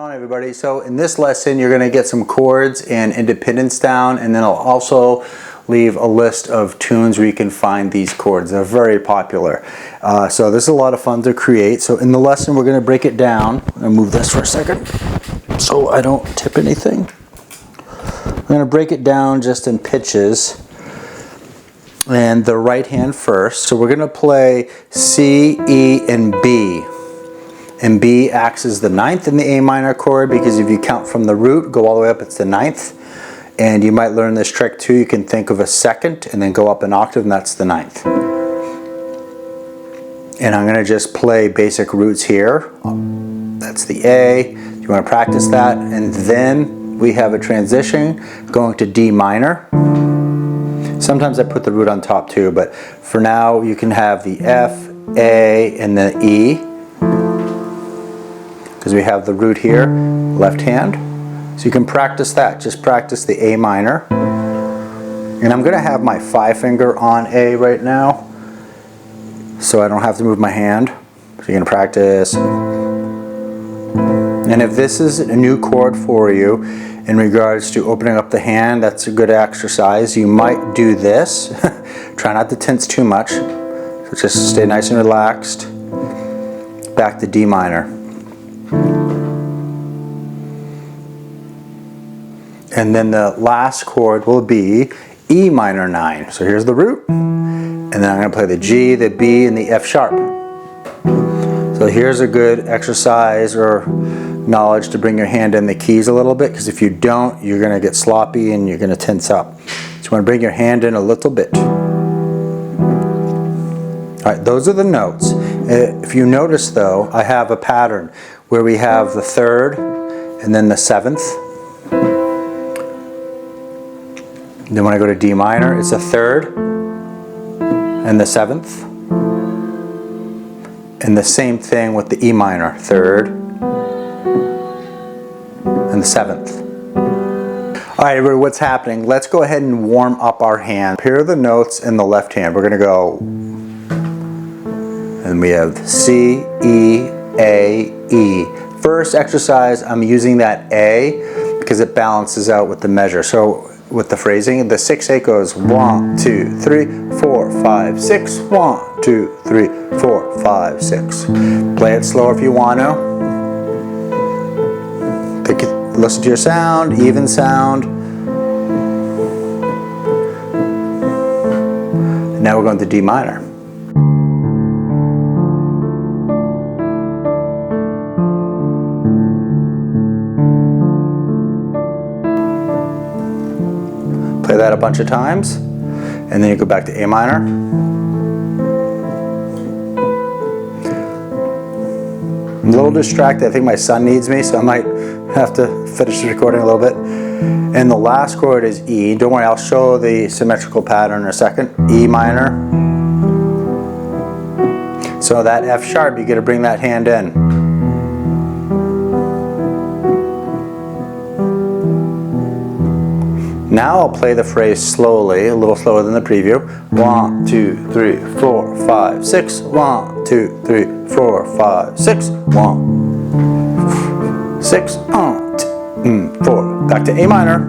on, everybody? So in this lesson you're going to get some chords and independence down, and then I'll also leave a list of tunes where you can find these chords. They're very popular. So this is a lot of fun to create. So in the lesson we're going to break it down. I'm going to move this for a second so I don't tip anything. I'm going to break it down just in pitches, and the right hand first. So we're going to play C, E, and B. And B acts as the ninth in the A minor chord, because if you count from the root, go all the way up, it's the ninth. And you might learn this trick too. You can think of a second and then go up an octave, and that's the ninth. And I'm going to just play basic roots here. That's the A. You want to practice that. And then we have a transition going to D minor. Sometimes I put the root on top too, but for now you can have the F, A, and the E, because we have the root here, left hand. So you can practice that. Just practice the A minor. And I'm going to have my 5-finger on A right now, so I don't have to move my hand. So you're going to practice. And if this is a new chord for you in regards to opening up the hand, that's a good exercise. You might do this. Try not to tense too much. So just stay nice and relaxed. Back to D minor. And then the last chord will be E minor 9. So here's the root. And then I'm going to play the G, the B, and the F sharp. So here's a good exercise or knowledge to bring your hand in the keys a little bit, because if you don't, you're going to get sloppy and you're going to tense up. So you want to bring your hand in a little bit. Alright, those are the notes. If you notice though, I have a pattern where we have the 3rd and then the 7th. Then when I go to D minor, it's the 3rd and the 7th. And the same thing with the E minor, 3rd and the 7th. Alright, everybody, what's happening? Let's go ahead and warm up our hand. Here are the notes in the left hand. We're going to go, and we have C, E, A, E. First exercise, I'm using that A because it balances out with the measure. So with the phrasing, the 6/8 goes 1, 2, 3, 4, 5, 6. 1, 2, 3, 4, 5, 6. Play it slower if you want to. Listen to your sound, even sound. Now we're going to D minor. Play that a bunch of times, and then you go back to A minor. I'm a little distracted. I think my son needs me, so I might have to finish the recording a little bit. And the last chord is E. Don't worry, I'll show the symmetrical pattern in a second. E minor. So that F sharp, you got to bring that hand in. Now I'll play the phrase slowly, a little slower than the preview. 1, 2, 3, 4, 5, 6. 1, 2, 3, 4, 5, 6. 1, 6, 4. Back to A minor.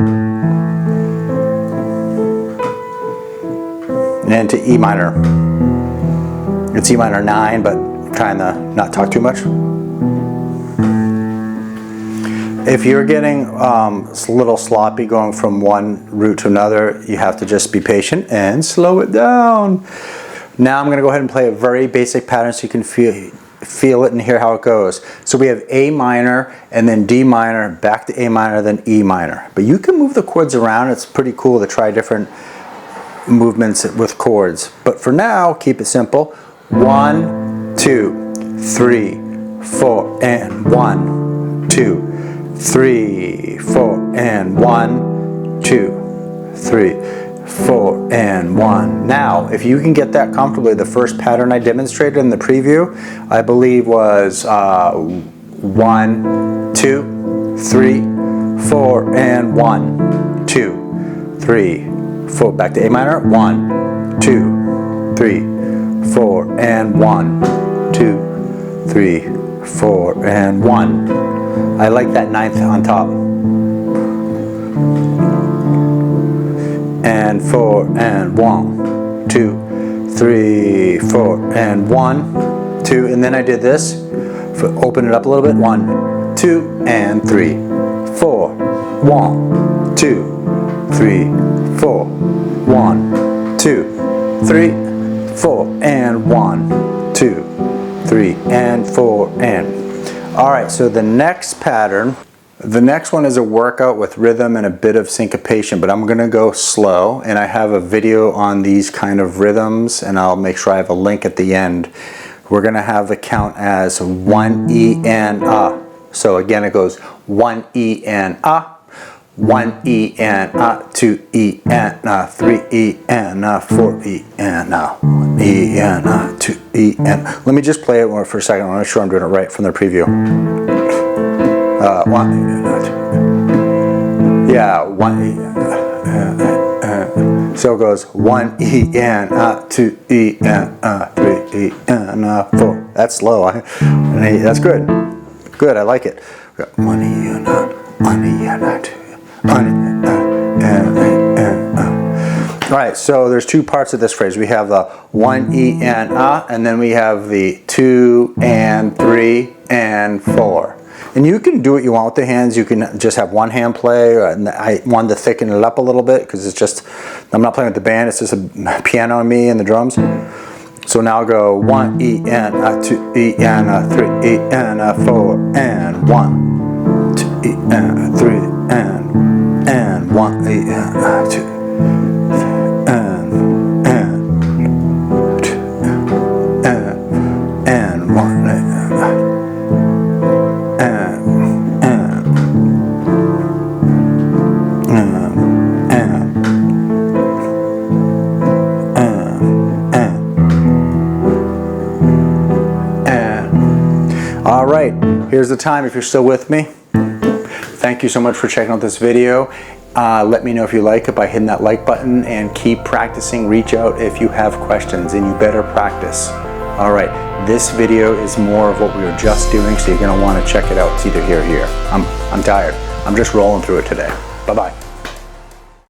And to E minor. It's E minor 9, but I'm trying to not talk too much. If you're getting a little sloppy going from one root to another, you have to just be patient and slow it down. Now I'm going to go ahead and play a very basic pattern so you can feel it and hear how it goes. So we have A minor and then D minor, back to A minor, then E minor. But you can move the chords around. It's pretty cool to try different movements with chords. But for now, keep it simple. 1, 2, 3, 4, and 1, 2, 3, 4, and 1, 2, 3, 4, and 1. Now, if you can get that comfortably, the first pattern I demonstrated in the preview, I believe was 1, 2, 3, 4, and 1, 2, 3, 4. Back to A minor. 1, 2, 3, 4, and 1, 2, 3, 4, and 1. I like that ninth on top. And 4 and 1, 2, 3, 4 and 1, 2, and then I did this. Open it up a little bit. 1, 2 and 3, 4, 1, 2, 3, 4, 1, 2, 3, 4 and 1, 2, 3 and 4 and. All right, so the next pattern, the next one is a workout with rhythm and a bit of syncopation, but I'm gonna go slow, and I have a video on these kind of rhythms, and I'll make sure I have a link at the end. We're gonna have the count as 1 E and A. So again, it goes 1 E and A, 1 E and A, 2 E and A, 3 E and A, 4 E and A, 1 E and A, 2 E and A. Let me just play it for a second. I want to make sure I'm doing it right from the preview. 1 E and A, yeah, 1 E and A. So it goes 1 E and A, 2 E and A, 3 E and A, 4. That's slow. That's good. Good, I like it. We got 1 E and A, 1 E and A, 2 E and A. All right, so there's two parts of this phrase. We have the 1 E and A, and then we have the 2 and 3 and 4. And you can do what you want with the hands. You can just have one hand play. And I wanted to thicken it up a little bit because it's just, I'm not playing with the band. It's just a piano and me and the drums. So now I'll go 1 E and A, 2 E and A, 3 E and A, 4 and 1, 2 E and A, 3 and 1 E and A, 2 and 2 and 1 All right, here's the time if you're still with me. Thank you so much for checking out this video. Let me know if you like it by hitting that like button, and keep practicing. Reach out if you have questions, and you better practice. All right, this video is more of what we were just doing, so you're gonna wanna check it out. It's either here or here. I'm tired. I'm just rolling through it today. Bye-bye.